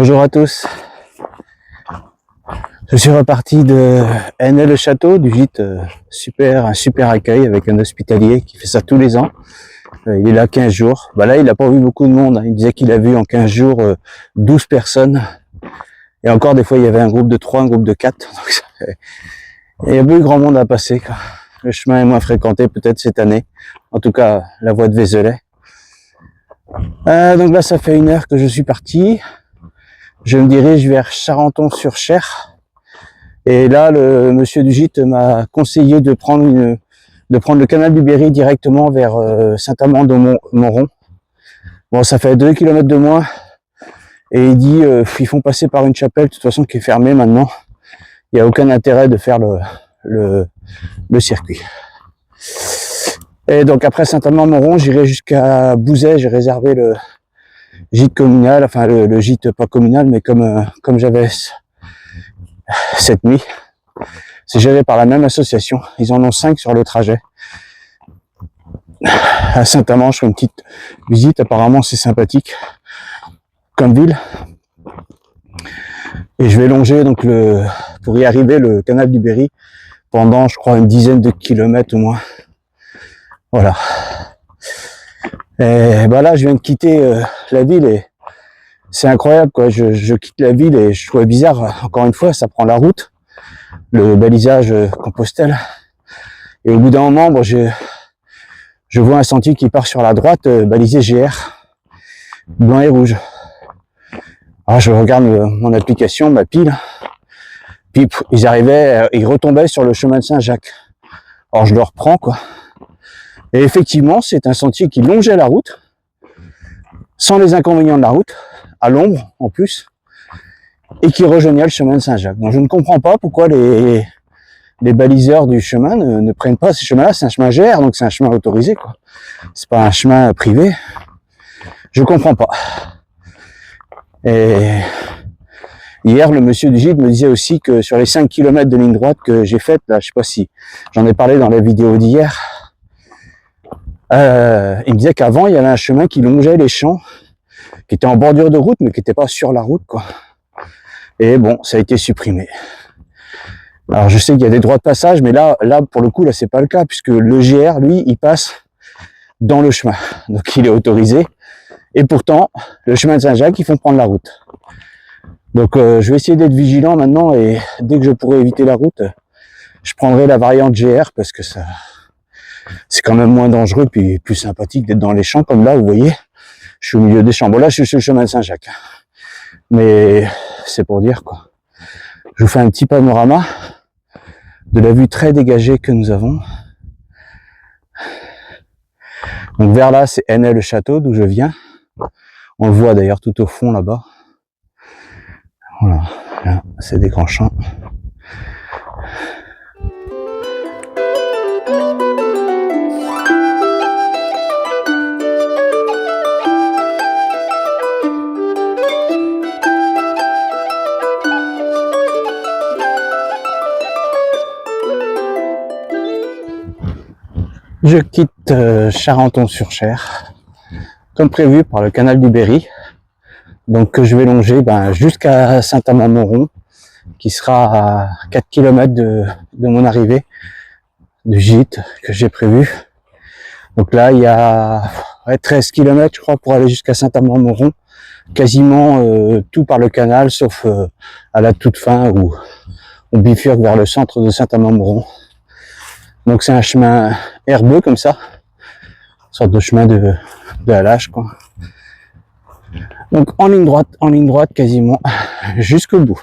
Bonjour à tous. Je suis reparti de Henay-le-Château, du gîte un super accueil avec un hospitalier qui fait ça tous les ans. Il est là 15 jours. Là, il n'a pas vu beaucoup de monde. Il disait qu'il a vu en 15 jours 12 personnes. Et encore, des fois, il y avait un groupe de 3, un groupe de 4. Donc, il n'y a pas eu grand monde à passer, quoi. Le chemin est moins fréquenté peut-être cette année. En tout cas, la voie de Vézelay. Donc là, ça fait 1 heure que je suis parti. Je me dirige vers Charenton-sur-Cher. Et là, le monsieur du gîte m'a conseillé de prendre le canal du Berry directement vers Saint-Amand-de-Montrond. Bon, ça fait 2 km de moins. Et il dit, ils font passer par une chapelle, de toute façon, qui est fermée maintenant. Il n'y a aucun intérêt de faire le circuit. Et donc, après Saint-Amand-de-Montrond, j'irai jusqu'à Bouzet. J'ai réservé le gîte communal, enfin, le gîte pas communal, mais comme j'avais cette nuit. C'est géré par la même association. Ils en ont 5 sur le trajet. À Saint-Amand, je fais une petite visite. Apparemment, c'est sympathique comme ville. Et je vais longer donc pour y arriver le canal du Berry pendant, je crois, une dizaine de kilomètres au moins. Voilà. Et là, je viens de quitter la ville et c'est incroyable, quoi. Je quitte la ville et je trouvais bizarre. Encore une fois, ça prend la route, le balisage Compostelle. Et au bout d'un moment, je vois un sentier qui part sur la droite, balisé GR, blanc et rouge. Alors je regarde mon application, ma pile. Puis ils retombaient sur le chemin de Saint-Jacques. Alors je le reprends, quoi. Et effectivement, c'est un sentier qui longeait la route, sans les inconvénients de la route, à l'ombre en plus, et qui rejoignait le chemin de Saint-Jacques. Donc je ne comprends pas pourquoi les baliseurs du chemin ne prennent pas ces chemins-là. C'est un chemin GR, donc c'est un chemin autorisé, quoi. C'est pas un chemin privé. Je comprends pas. Et hier, le monsieur du gîte me disait aussi que sur les 5 km de ligne droite que j'ai faite, là, je sais pas si j'en ai parlé dans la vidéo d'hier, il me disait qu'avant, il y avait un chemin qui longeait les champs, qui était en bordure de route, mais qui n'était pas sur la route, quoi. Et bon, ça a été supprimé. Alors, je sais qu'il y a des droits de passage, mais là, pour le coup, là, c'est pas le cas, puisque le GR, lui, il passe dans le chemin. Donc, il est autorisé. Et pourtant, le chemin de Saint-Jacques, ils font prendre la route. Donc, je vais essayer d'être vigilant maintenant, et dès que je pourrai éviter la route, je prendrai la variante GR, parce que c'est quand même moins dangereux, puis plus sympathique d'être dans les champs, comme là, vous voyez. Je suis au milieu des champs. Bon, là, je suis sur le chemin de Saint-Jacques. Mais c'est pour dire, quoi. Je vous fais un petit panorama de la vue très dégagée que nous avons. Donc vers là, c'est Henay-le-Château, d'où je viens. On le voit d'ailleurs tout au fond là-bas. Voilà, là, c'est des grands champs. Je quitte Charenton-sur-Cher, comme prévu par le canal du Berry. Donc je vais longer jusqu'à Saint-Amand-de-Montrond, qui sera à 4 km de mon arrivée du gîte que j'ai prévu. Donc là, il y a 13 km, je crois, pour aller jusqu'à Saint-Amand-de-Montrond. Quasiment tout par le canal, sauf à la toute fin où on bifurque vers le centre de Saint-Amand-de-Montrond. Donc c'est un chemin herbeux comme ça, une sorte de chemin de halage, quoi. Donc en ligne droite quasiment jusqu'au bout.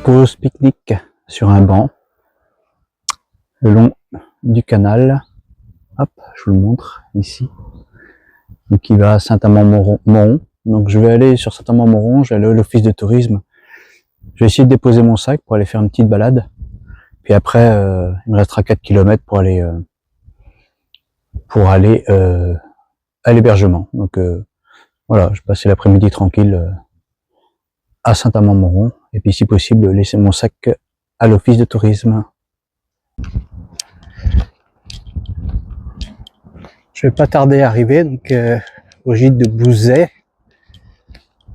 Pause pique-nique sur un banc le long du canal. Hop, je vous le montre ici. Donc il va à Saint-Amand-Montrond. Donc je vais aller sur Saint-Amand-Montrond, je vais aller à l'office de tourisme. Je vais essayer de déposer mon sac pour aller faire une petite balade. Puis après, il me restera 4 km pour aller à l'hébergement. Donc voilà, je vais passer l'après-midi tranquille à Saint-Amand-Montrond. Et puis si possible, laisser mon sac à l'office de tourisme. Je vais pas tarder à arriver donc au gîte de Bouzet.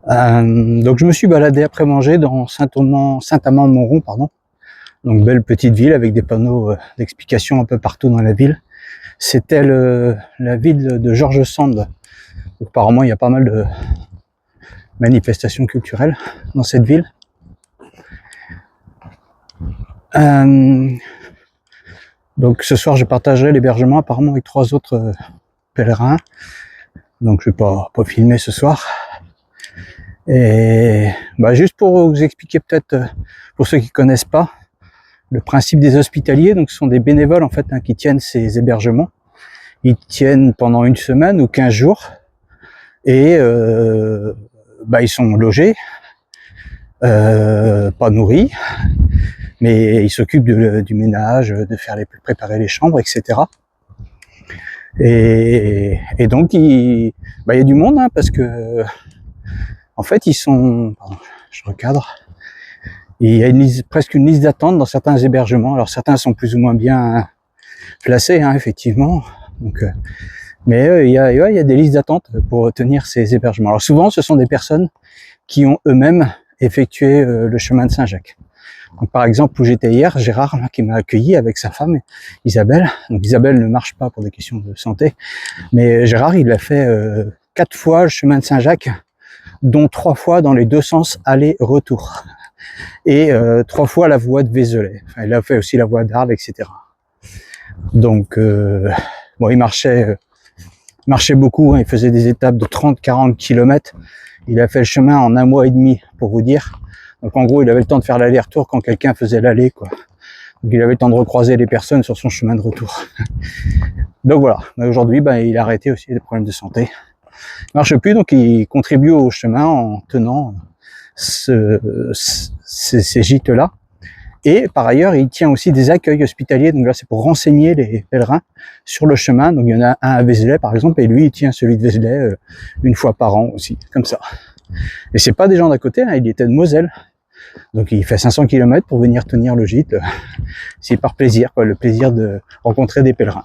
Donc je me suis baladé après manger dans Saint-Amand-Montrond, pardon. Donc belle petite ville avec des panneaux d'explication un peu partout dans la ville. C'était la ville de George Sand. Donc, apparemment il y a pas mal de manifestations culturelles dans cette ville. Donc ce soir je partagerai l'hébergement apparemment avec 3 autres pèlerins. Donc je vais pas filmer ce soir. Et bah, juste pour vous expliquer peut-être, pour ceux qui connaissent pas, le principe des hospitaliers, donc ce sont des bénévoles en fait qui tiennent ces hébergements. Ils tiennent pendant 1 semaine ou 15 jours et bah, ils sont logés, pas nourris, mais ils s'occupent du ménage, de préparer les chambres, etc. Et donc il y a du monde parce que en fait ils sont, pardon, je recadre. Il y a presque une liste d'attente dans certains hébergements. Alors certains sont plus ou moins bien placés, effectivement. Donc, mais il y a des listes d'attente pour tenir ces hébergements. Alors souvent, ce sont des personnes qui ont eux-mêmes effectué le chemin de Saint-Jacques. Donc par exemple, où j'étais hier, Gérard qui m'a accueilli avec sa femme Isabelle. Donc Isabelle ne marche pas pour des questions de santé, mais Gérard il a fait 4 fois le chemin de Saint-Jacques, dont 3 fois dans les 2 sens aller-retour. Et 3 fois la voie de Vézelay. Enfin, il a fait aussi la voie d'Arles, etc. Donc, bon, il marchait beaucoup, il faisait des étapes de 30-40 km. Il a fait le chemin en 1 mois et demi, pour vous dire. Donc, en gros, il avait le temps de faire l'aller-retour quand quelqu'un faisait l'aller, quoi. Donc, il avait le temps de recroiser les personnes sur son chemin de retour. Donc, voilà. Mais aujourd'hui, il a arrêté aussi des problèmes de santé. Il marche plus, donc il contribue au chemin en tenant ces gîtes-là. Et par ailleurs, il tient aussi des accueils hospitaliers. Donc là, c'est pour renseigner les pèlerins sur le chemin. Donc il y en a un à Vézelay, par exemple, et lui, il tient celui de Vézelay 1 fois par an aussi, comme ça. Et c'est pas des gens d'à côté, il était de Moselle. Donc il fait 500 km pour venir tenir le gîte. C'est par plaisir, quoi, le plaisir de rencontrer des pèlerins.